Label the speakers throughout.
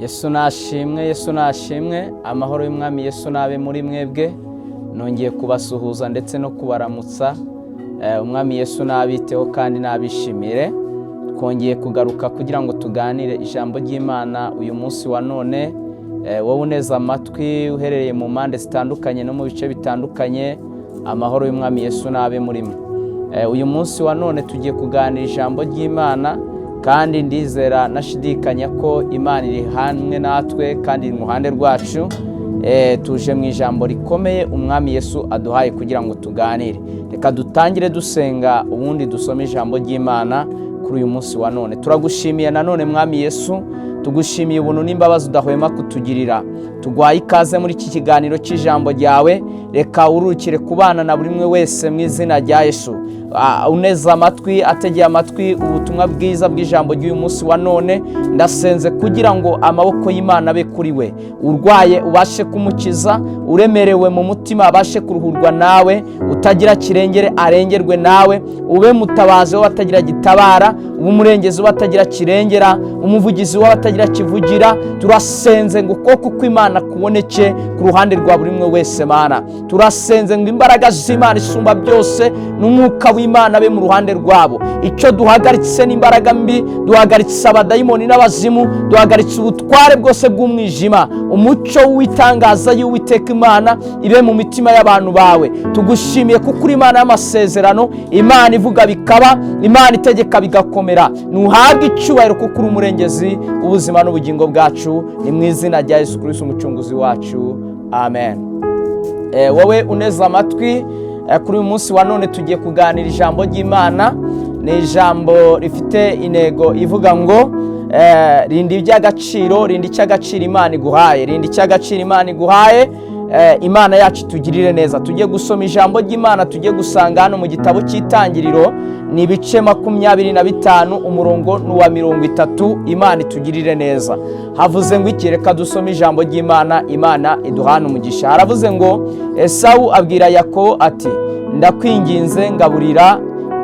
Speaker 1: Yesu nashimwe, amahoro y'umwami Yesu nabe muri mwebwe. Nongeye kubasuhuza ndetse no kubaramutsa. Umwami Yesu nabiteho kandi nabishimire. Twongeye kugaruka kugira ngo tuganire ijambo ry'Imana uyu munsi wa none. Wowe uneza amatwi uherereye mu mpande zitandukanye no mu bice bitandukanye, amahoro y'umwami Yesu nabe muri mwe. Uyu munsi wa none tugiye kuganira ijambo ry'Imana, kandi ndizera nashidikanya ko Imana iri hamwe natwe kandi iri mu ruhande rwacu. Tuje mu ijambo rikomeye umwami Yesu aduhaye kugira ngo tuganire. Reka dutangire dusenga ubundi dusome ijambo ry'Imana kuri uyu munsi wa none. Turagushimiye nanone mwami Yesu, tugushimiye ubuntu n'imbabazi udahwema kutugirira. Tugwaye ikaze muri iki kiganiro cy'ijambo ryawe. Reka urukire kubana na buri umwe wese mu izina rya Yesu. Uneza amatwi, ategeye amatwi ubutumwa bwiza bw'ijambo ry'uyu munsi wa none. Ndasenze kugira ngo amaboko y'Imana abe kuri we. Urwaye ubashe kumukiza, uremerewe mu mutima abashe kuruhurwa nawe, utagira kirengere arengerwe nawe, ube mutabazi w'abatagira gitabara, ube umurengezi w'abatagira kirengera, umuvugizi w'abatagira kivugira. Turasenze ngo ukuboko kw'Imana kuboneke ku ruhande rwa buri umwe wese Mana. Turasenze ngo imbaraga z'Imana isumba byose n'umwuka w'Imana be mu ruhande rwabo. Icyo duhagaritse n'imbaraga mbi, duhagaritse abadayimoni n'abazimu, duhagaritse ubutware bwose bw'umwijima. Umucyo w'itangaza y'Uwiteka Imana ibe mu mitima y'abantu bawe. Tugushimiye kuko uri Imana y'amasezerano, Imana ivuga bikaba, Imana itegeka bigakomera. Nuhabwe icyubahiro kuko uri umurengezi ubuzima n'ubugingo bwacu. Ni mu izina rya Yesu Kristo umucunguzi wacu, amen. Wowe uneza amatwi, kuri uyu munsi wa none tugiye kuganira ijambo ry'Imana. Ni ijambo rifite intego ivuga ngo rinda iby'agaciro, rinda icy'agaciro Imana iguhaye, rinda icy'agaciro Imana iguhaye. Imana yacu tugirire neza. Tugiye gusoma ijambo ry'Imana, tugiye gusanga hano mu gitabo cy'Itangiriro, ni ibice 25 umurongo n'uwa 30. Imana itugirire neza. Havuze ngo iki? Reka dusome ijambo ry'Imana, Imana iduhana umugisha. Haravuze ngo Esawu abwira Yakobo ati, ndakwinginze ngaburira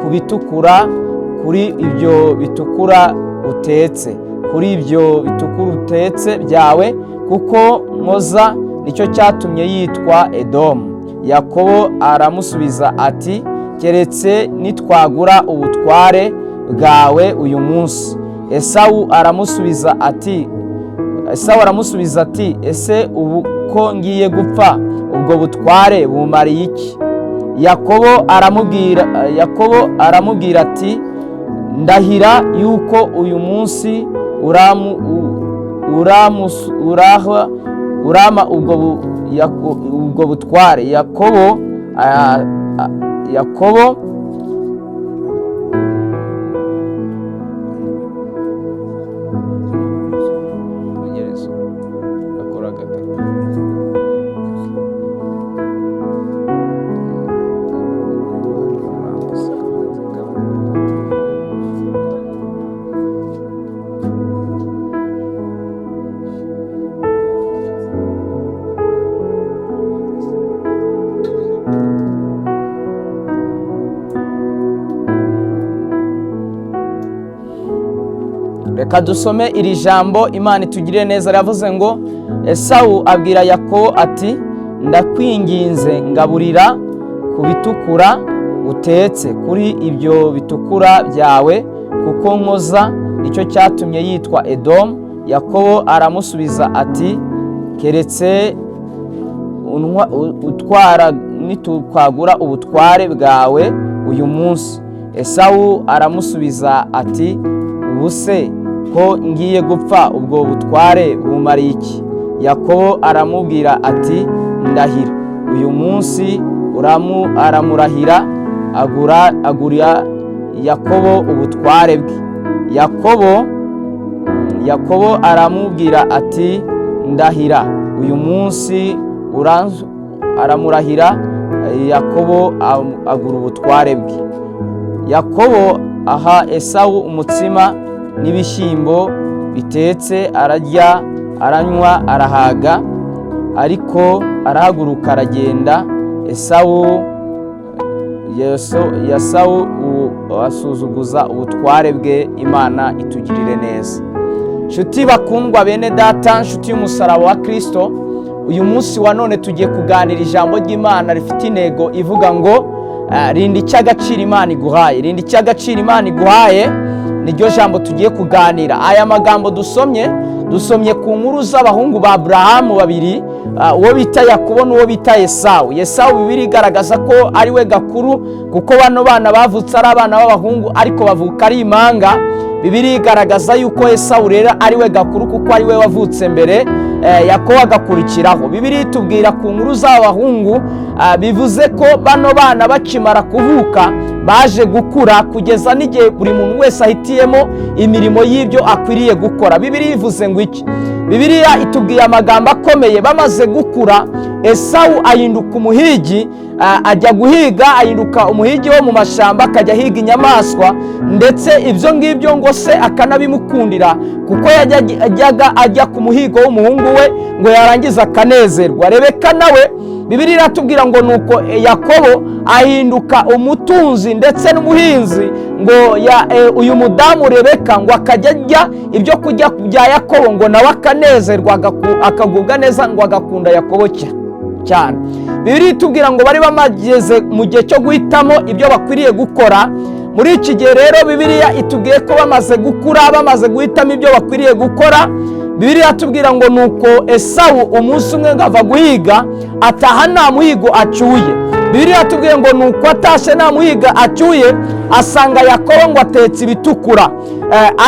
Speaker 1: ku bitukura, kuri ibyo bitukura utetse, kuri ibyo bitukura utetse byawe, kuko nkoza nicyo cyatumye yitwa Edomu. Yakobo aramusubiza ati, keretse nitwagura ubutware bwawe uyu munsi. Esawu aramusubiza ati, ese ubu ko ngiye gupfa ubwo butware bumariye iki? Yakobo aramubwira ati, ndahira yuko uyu munsi urama ubwo butware. Yakobo Reka dusome iri jambo, Imana itugirire neza. Yavuze ngo Esawu abwira Yakobo ati, ndakwinginze ngaburira ku bitukura utetse, kuri ibyo bitukura byawe, kuko nkoza nicyo cyatumye yitwa Edomu. Yakobo aramusubiza ati, keretse nitwagura ubutware bwawe uyu munsi. Esawu aramusubiza ati, ubuse ko ngiye gupfa ubwo butware bumariye iki? Yakobo aramubwira ati, ndahira uyu munsi. Aramurahira, agurira Yakobo ubutware bwe. Yakobo aramubwira ati, ndahira uyu munsi. Aramurahira, Yakobo agura ubutware bwe. Yakobo aha Esawu umutsima n'ibishyimbo bitetse, ararya aranywa arahaga, ariko arahaguruka aragenda. Esawu asuzuguza ubutware bwe. Imana itugirire neza. nshuti bakundwa bene data, nshuti y'umusaraba wa Kristo, uyu munsi wa none tugiye kuganira ijambo ry'Imana rifite intego ivuga ngo rinda icy'agaciro Imana iguhaye. Rinda icy'agaciro Imana iguhaye niryo jambo tugiye kuganira. Aya magambo dusomye ku nkuru z'abahungu ba Aburahamu babiri, uwo bita Yakobo n'uwo bita Esawu. Esawu Bibiliya igaragaza ko ari we gakuru kuko bano bana bavutse ari abana b'abahungu ariko bavuka ari impanga. Bibiliya igaragaza yuko Esawu rero ari we gakuru kuko ari we wavutse mbere, Yakobo agakurikiraho. Bibiliya itubwira ku nkuru z'abahungu, bivuze ko bano bana bakimara kuvuka baje gukura kugeza n'igihe buri muntu wese ahitiyemo imirimo y'ibyo akwiriye gukora. Bibiliya ivuze ngo iki? Bibiliya itubwiye amagambo akomeye. Bamaze gukura, Esawu ahinduka umuhigi, ajya guhiga, ahinduka umuhigi wo mu mashamba, akajya ahiga inyamaswa, ndetse ibyo ngibyo ngo se akanabimukundira kuko yajyaga ajya ku muhigo w'umuhungu we ngo yarangiza akanezerwa. Rebeka nawe Bibiliya iratubwira ngo nuko Yakobo ahinduka umutunzi ndetse n'umuhinzi, ngo uyu mudamu Rebeka ngo akajya ajya ibyo kurya bya Yakobo ngo nawe akanezerwa, akagubwa neza, ngo agakunda Yakobo cyane. Bibiliya itubwira ngo bari bamageze mu gihe cyo guhitamo ibyo bakwiriye gukora. Muri iki gihe rero Bibiliya itubwiye ko bamaze gukura, bamaze guhitamo ibyo bakwiriye gukora. Bibiliya itubwira ngo nuko Esawu umunsi umwe ngo ava guhiga, ataha nta muhigo acyuye. Bibiliya itubwiye ngo nuko atashe nta muhiga acyuye, asanga Yakobo ngo atetse ibitukura,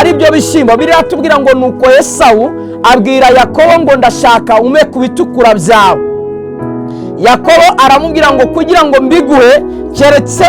Speaker 1: ari byo bishyimbo. Bibiliya itubwira ngo nuko Esawu abwira Yakobo ngo ndashaka ume ku bitukura byawe. Yakobo aramubwira ngo kugira ngo mbiguhe keretse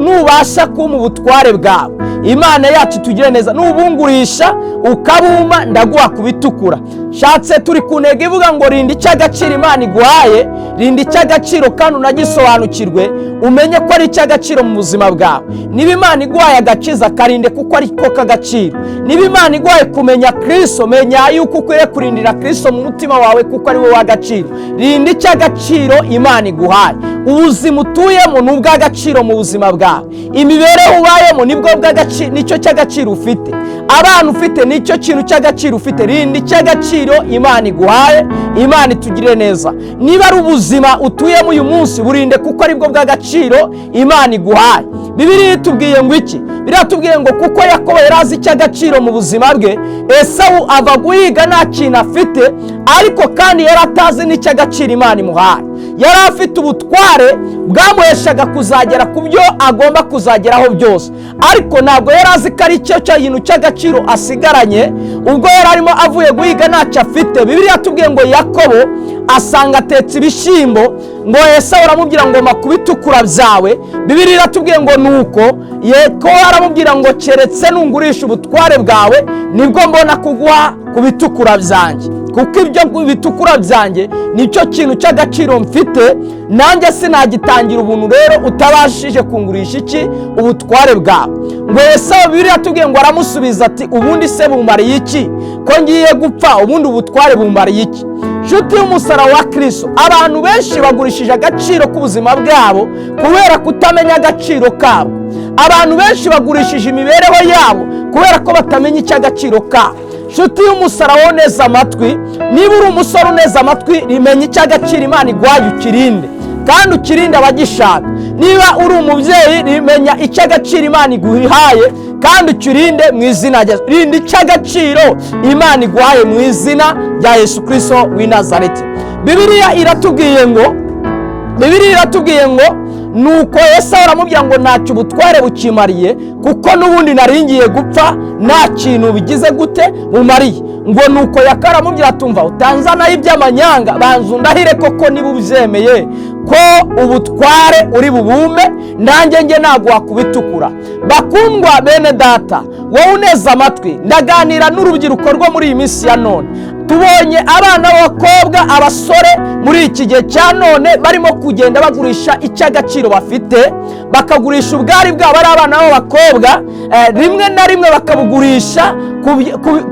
Speaker 1: nubasha kuma ubutware bwawe. Imana yacu tugire neza, nubungurisha ukabuma ndaguha ku bitukura. Shatse turi ku ntego ivuga ngo rinda icy'agaciro Imana iguhaye, rinda icy'agaciro kandi unagisobanukirwe, umenye ko ari icy'agaciro mu buzima bwawe. Niba Imana iguhaye agakiza, karinde kuko ari ko k'agaciro. Niba Imana iguhaye kumenya Kristo, menya yuko ukwiriye kurindira Kristo mu mutima wawe kuko ari we w'agaciro. Rinda icy'agaciro Imana iguhaye. Ubuzima utuyemo ni ubw'agaciro mu buzima bwawe. Imibereho ubayemo nibwo bw'agaciro, nicyo cy'agaciro ufite. Abana ufite nicyo kintu cy'agaciro ufite. Rinda icy'agaciro Imana iguhaye, Imana itugire neza. Niba ari ubuzima utuyemo uyu munsi, burinde kuko aribwo bw'agaciro Imana iguhaye. Bibiliya itubwiye ngo iki? Bibiliya itubwiye ngo kuko Yakobo yari azi icy'agaciro mu buzima bwe, Esawu ava guhiga nta kintu afite, ariko kandi yari atazi n'icy'agaciro Imana imuhaye. Yari afite ubutware bwamuheshaga kuzagera ku byo agomba kuzageraho byose, ariko ntabwo yari azi ko ari cyo kintu cy'agaciro asigaranye ubwo yari arimo avuye guhiga ntacyo afite. Bibiliya itubwiye ngo Yakobo asanga atetse ibishyimbo, ngo Esawu aramubwira ngo mpa ku bitukura byawe. Bibiliya iratubwiye ngo nuko Yakobo aramubwira ngo keretse nungurisha ubutware bwawe nibwo mbona kuguha ku bitukura byanjye, kuko ibyo bitukura byanjye nicyo kintu cy'agaciro mfite, nanjye sinagitangira ubuntu rero utabashije kungurisha iki? Ubutware bwawe. Ngo Esawu Bibiliya itubwiye ngo aramusubiza ati ubundi se bumariye iki ko ngiye gupfa? Ubundi ubutware bumariye iki? Nshuti y'umusaraba wa Kristo, abantu benshi bagurishije agaciro k'ubuzima bwabo kubera kutamenya agaciro kabo. Abantu benshi bagurishije imibereho yabo kubera ko batamenya icy'agaciro kabo. Nshuti y'umusaraba neza amatwi, niba uri umusore uneza amatwi, rimenya icy'agaciro Imana iguhaye ukirinde, kandi ukirinde abagishaka. Niba uri umubyeyi, rimenya icy'agaciro Imana iguhaye kandi ukirinde mu izina rya Yesu. Rinda icy'agaciro Imana iguhaye mu izina rya Yesu Kristo w'i Nazareti. Bibiliya iratubwiye ngo nuko Esawu aramubwira ngo ntacyo ubutware bukimariye kuko n'ubundi naringiye gupfa nta kintu bigize gute bumariye. Ngo nuko Yakobo aramubwira atumva utanzanaho iby'amanyanga, banza undahire koko niba ubyemeye ko ubutware uri bubume, nanjye nge naguha ku bitukura. Bakundwa bene data, wowe uneza amatwi, ndaganira n'urubyiruko rwo muri iyi minsi ya none. Tubonye abana b'abakobwa, abasore muri iki gihe cya none barimo kugenda bagurisha icy'agaciro bafite, bakagurisha ubwari bwabo ari abana b'abakobwa, rimwe na rimwe bakabugurisha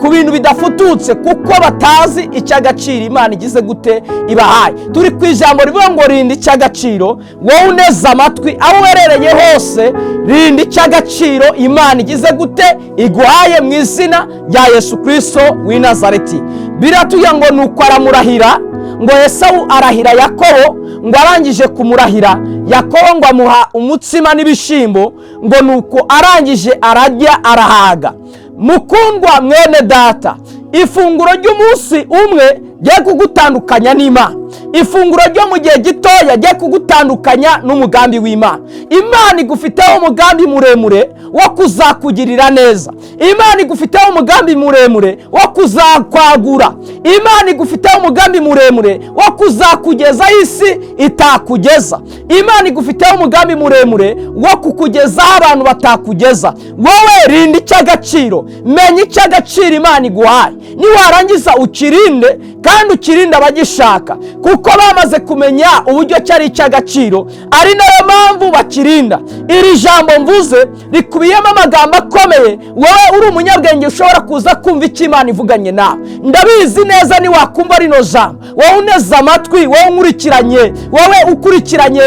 Speaker 1: ku bintu bidafututse kuko batazi icy'agaciro Imana igize gute ibahaye. Turi ku ijambo rivuga ngo rinda icy'agaciro. Wowe uneza amatwi, aho uherereye hose, rinda icy'agaciro Imana igize gute iguhaye mu izina rya Yesu Kristo w'i Nazareti. Biratubwira ngo nuko aramurahira, ngo Esawu arahira Yakobo, ngo arangije kumurahira Yakobo ngo amuha umutsima n'ibishimbo, ngo nuko arangije ararya arahaga. Mukundwa mwene data, ifunguro ry'umunsi umwe rye kugutandukanya n'Imana. Ifunguro ryo mu gihe gitoya rye kugutandukanya n'umugambi w'Imana. Imana igufiteho umugambi muremure wo kuzakugirira neza. Imana igufiteho umugambi muremure wo kuzakwagura. Imana igufiteho umugambi muremure wo kuzakugeza isi itakugeza. Imana igufiteho umugambi muremure wo kukugezaho abantu batakugeza. Wowe rinda icy'agaciro, menya icy'agaciro Imana iguhaye, niwarangiza ukirinde kandi ukirinde abagishaka, kuko bamaze kumenya uburyo cyari icy'agaciro, ari nayo mpamvu bakirinda. Iri jambo mvuze rikubiyemo amagambo akomeye. Wowe uri umunyabwenge ushobora kuza kumva icyo Imana ivuganye nawe. Ndabizi neza ni wakumva rino jambo, wowe uneze amatwi, wowe unkurikiranye, wowe ukurikiranye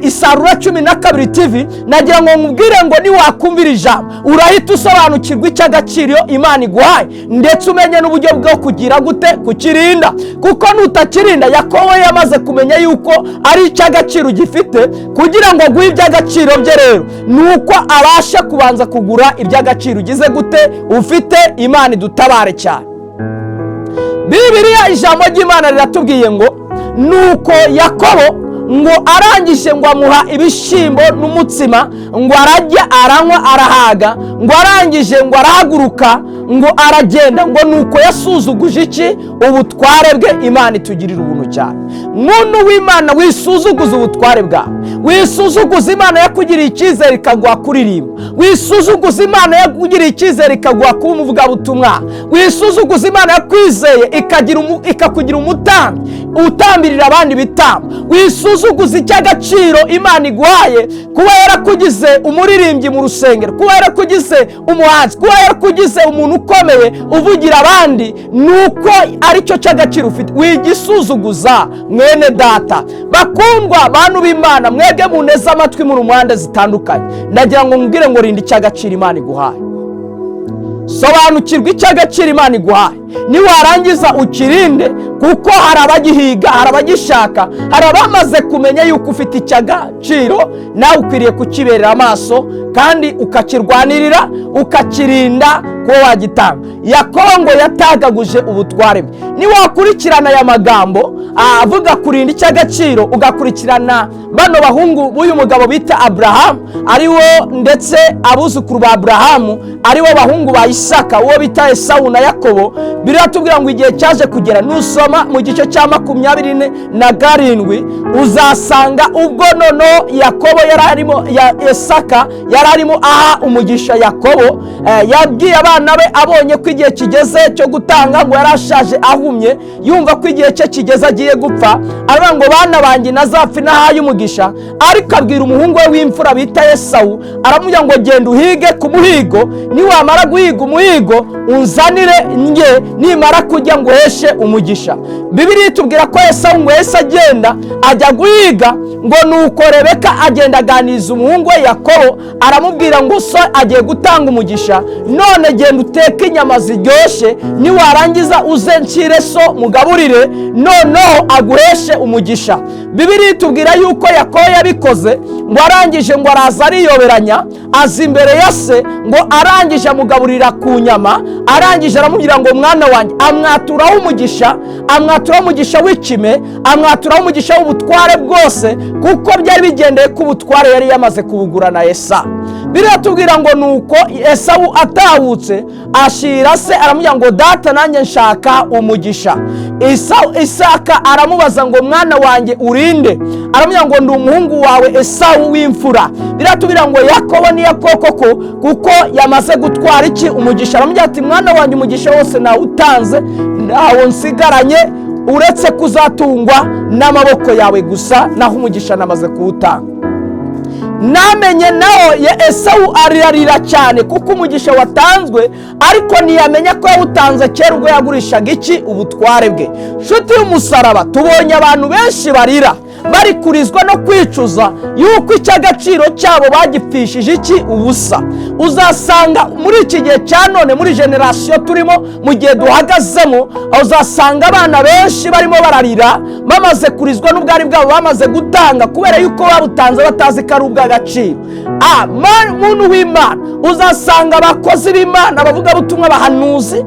Speaker 1: Isarura 12 TV, nagira ngo nkubwire ngo ni wakumva iri jambo urahita usobanukirwa icy'agaciro Imana iguhaye, ndetse umenye n'uburyo bwo kugira gute kukirinda. Kuko nutakirinda, Yakobo yamaze kumenya yuko ari icy'agaciro gifite. Kugira ngo aguhe iby'agaciro bye rero nuko abasha kubanza kugura iby'agaciro ugize gute ufite. Imana idutabare cyane. Bibiliya ijambo ry'Imana riratubwiye ngo nuko Yakobo ngo arangije ngo amuha ibishimbo n'umutsima, ngo arajya aranywa arahaga, ngo arangije ngo arahaguruka ngo aragenda, ngo nuko yasuzuguje iki? Ubutware bwe. Imana itugirira ubuntu cyane. Muntu w'Imana, wisuzuguza ubutware bwawe, wisuzuguza Imana yakugiriye icyizere ikaguha kuririmba, wisuzuguza Imana yakugiriye icyizere ikaguha kuba umuvugabutumwa, wisuzuguza Imana yakwizeye ikakugira umutambyi utambirira abandi bitambo, wisuzuguza icy'agaciro Imana iguhaye, kuba yarakugize umuririmbyi mu rusengero, kuba yarakugize umuhanzi, kuba yarakugize umuntu ukomeye uvugira abandi, nuko aricyo cy'agaciro ufite. Wigisuzuguza mwene data. Bakundwa bantu b'Imana, mwebwe muneze amatwi mu ruhande zitandukanye, ndagira ngo nkubwire ngo rinda icy'agaciro Imana iguhaye. Sobanukirwa icy'agaciro Imana iguhaye, niwarangiza ukirinde, kuko hari abagihiga, hari abagishaka, hari abamaze kumenya yuko ufite icy'agaciro, nawe ukwiriye kukiberera amaso kandi ukakirwanirira, ukakirinda kuba wagitanga. Yakobo ngo yatagaguje ubutware bwe. Niwakurikirana aya magambo avuga kurinda icy'agaciro, ugakurikirana bano bahungu b'uyu mugabo bita Aburahamu, ariwo ndetse abuzukuru ba Aburahamu aribo bahungu ba Isaka, uwo bita Esawu na Yakobo, biratubwira ngo igihe cyaje kugera, nusoma mu gice cya 27 uzasanga ubwo nono Yakobo Isaka yari arimo aha umugisha Yakobo, yabwiye abana be abonye ko igihe kigeze cyo gutanga, ngo yarashaje ahumye, yumva ko igihe cye kigeze agiye gupfa, aravuga ngo bana banjye nazapfa nahaye umugisha. Ariko abwira umuhungu we w'imfura bita Esawu, aramubwira ngo genda uhige ku muhigo, niwamara guhiga umuhigo unzanire nge, nimara kujya ngo heshe umugisha. Bibiliya itubwira ko Esawu ngo yese agenda ajya guhiga, ngo nuko Rebeka agenda aganiriza umuhungu we Yakobo, aramubwira ngo so agiye gutanga umugisha, none genda uteke inyama ziryoshye, niwarangiza uze nshyire so mugaburire, noneho aguheshe umugisha. Bibiliya itubwira yuko Yakobo yabikoze, ngo arangije ngo araza ariyoberanya, aza imbere ya se, ngo arangije amugaburira ku nyama, arangije aramubwira ngo mwana wanjye, amwaturaho umugisha, amwaturaho umugisha w'ikime, amwaturaho umugisha w'ubutware bwose, kuko byari bigendeye ku butware yari yamaze kubugura na Esawu. Biratubwira ngo nuko Esawu atahutse ashira se, aramubwira ngo data nanjye nshaka umugisha. Isaka aramubaza ngo mwana wanjye urinde? Aramubwira ngo ndi umuhungu wawe Esawu w'imfura. Biratubwira ngo Yakobo ni Yakoko kuko yamaze gutwara iki? Umugisha. Aramubwira ati mwana wanjye umugisha wose nawutanze, ntawo nsigaranye uretse kuzatungwa n'amaboko yawe gusa, naho umugisha namaze kuwutanga. Namenye naho ya Esawu arirarira cyane kuko umugisha watanzwe, ariko ntiyamenya ko yawutanze kera ubwo yagurishaga iki? Ubutware bwe. Nshuti y'umusaraba, tubonye abantu benshi barira, bari kurizwa no kwicuza yuko icy'agaciro cyabo bagipfishije iki ubusa. Uzasanga muri iki gihe cya none, muri generasiyo turimo, mu gihe duhagazemo, uzasanga abana benshi barimo bararira bamaze kurizwa n'ubwari bwabo bamaze gutanga, kubera yuko babutanze batazi ko ari ubw'agaciro. Muntu w'Imana, uzasanga abakozi b'Imana, abavugabutumwa, abahanuzi,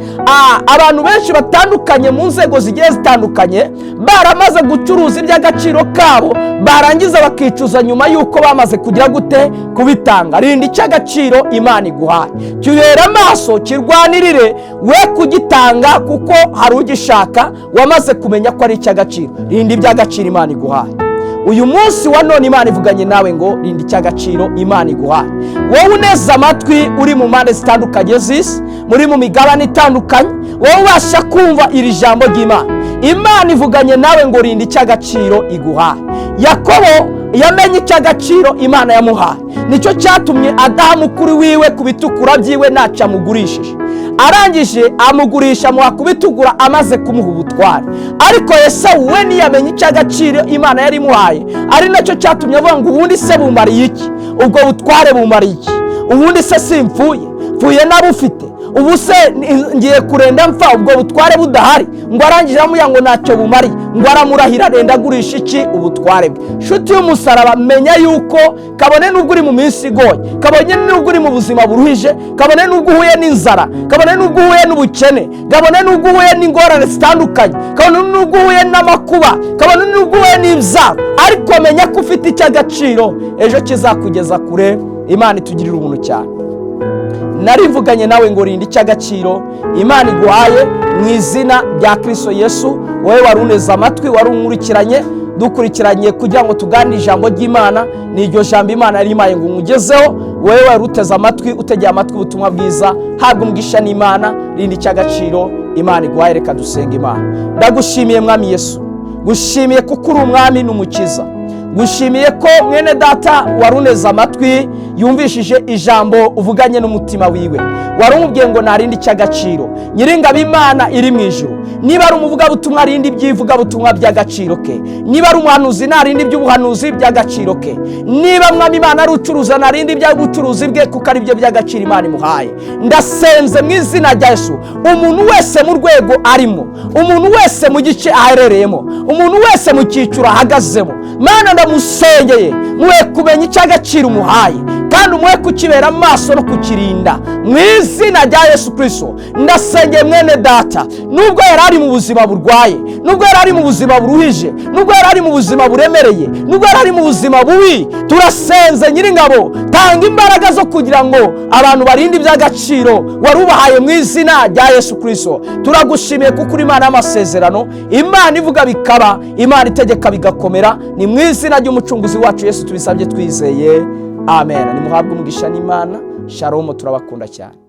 Speaker 1: abantu benshi batandukanye mu nzego zigiye zitandukanye, baramaze gucuruza iby'agaciro kabo, barangiza bakicuza nyuma yuko bamaze kugira gute kubitanga. Rinda icy'agaciro Imana iguhaye, cyubera amaso, kirwanirire, we kugitanga kuko hari ugishaka wamaze kumenya ko ari icy'agaciro. Rinda iby'agaciro Imana iguhaye. Uyu munsi wa none Imana ivuganye nawe ngo rinda icy'agaciro Imana iguhaye. Wowe uneze amatwi uri mu mpande zitandukanye z'isi, muri mu migabane itandukanye, wowe ubasha kumva iri jambo ry'Imana. Imana ivuganye nawe ngo rinda icy'agaciro iguhaye. Yakobo yamenye icy'agaciro Imana yamuhaye, nicyo cyatumye adaha mukuru wiwe ku bitukura byiwe ntacyo amugurishije. Arangije amugurisha amuha kubitugura amaze kumuha ubutware. Ariko Esawu we ntiyamenye icy'agaciro Imana yari imuhaye, ari nacyo cyatumye avuga ngo ubundi se bumariye iki, ubwo butware bumariye iki, ubundi se simpfuye, mfuye nabufite, ubu se ngiye kurenda mpfa ubwo butware budahari. Ngo arangije amuya ngo ntacyo bumariye, ngo aramurahira arenda agurisha iki ubutware bwe. Nshuti y'umusaraba, menya yuko kabone n'ubwo uri mu minsi igoye, kabone n'ubwo uri mu buzima buruhije, kabone n'ubwo uhuye n'inzara, kabone n'ubwo uhuye n'ubukene, kabone n'ubwo uhuye n'ingorane zitandukanye, kabone n'ubwo uhuye n'amakuba, kabone n'ubwo uhuye n'ibyago, ariko menya ko ufite icy'agaciro ejo kizakugeza kure. Imana itugirira ubuntu cyane. Narivuganye nawe ngo rinda icy'agaciro Imana iguhaye mu izina rya Kristo Yesu. Wowe wari uneze amatwi, wari unkurikiranye, dukurikiranye kugira ngo tuganire ijambo ry'Imana. Ni iryo jambo Imana yari impaye ngo nkugezeho. Wowe wari uteze amatwi, utegeye amatwi ubutumwa bwiza, habwa umugisha n'Imana. Rinda icy'agaciro Imana iguhaye. Reka dusenga Imana. Ndagushimiye Mwami Yesu, gushimiye kuko uri umwami n'umukiza, gushimiye ko mwene data wari uneze amatwi yumvishije ijambo uvuganye n'umutima wiwe. Wari umubwiye ngo narinde icy'agaciro Nyiringabo Imana iri mu ijuru. Niba ari umuvugabutumwa arinde iby'ivugabutumwa by'agaciro ke, niba ari umuhanuzi narinde iby'ubuhanuzi by'agaciro ke, niba Mwami Imana ari ucuruza narinde iby'ubucuruzi bwe kuko ari byo by'agaciro Imana imuhaye. Ndasenze mu izina rya Yesu, umuntu wese mu rwego arimo, umuntu wese mu gice aherereyemo, umuntu wese mu cyiciro ahagazemo, Mana ndamusengeye muhe kumenya icy'agaciro umuhaye, kandi umuhe kukibera amaso no kukirinda mu izina rya Yesu Kristo. Ndasengeye mwene data, nubwo yari ari mu buzima burwaye, nubwo yari ari mu buzima buruhije, nubwo yari ari mu buzima buremereye, nubwo yari ari mu buzima bubi, turasenze Nyiringabo, tanga imbaraga zo kugira ngo abantu barinde iby'agaciro wari ubahaye mu izina rya Yesu Kristo. Turagushimiye kuko uri Imana y'amasezerano, Imana ivuga bikaba, Imana itegeka bigakomera. Ni mu izina ry'umucunguzi wacu Yesu tubisabye twizeye, amen. Nimuhabwe umugisha n'Imana. Shalom, turabakunda cyane.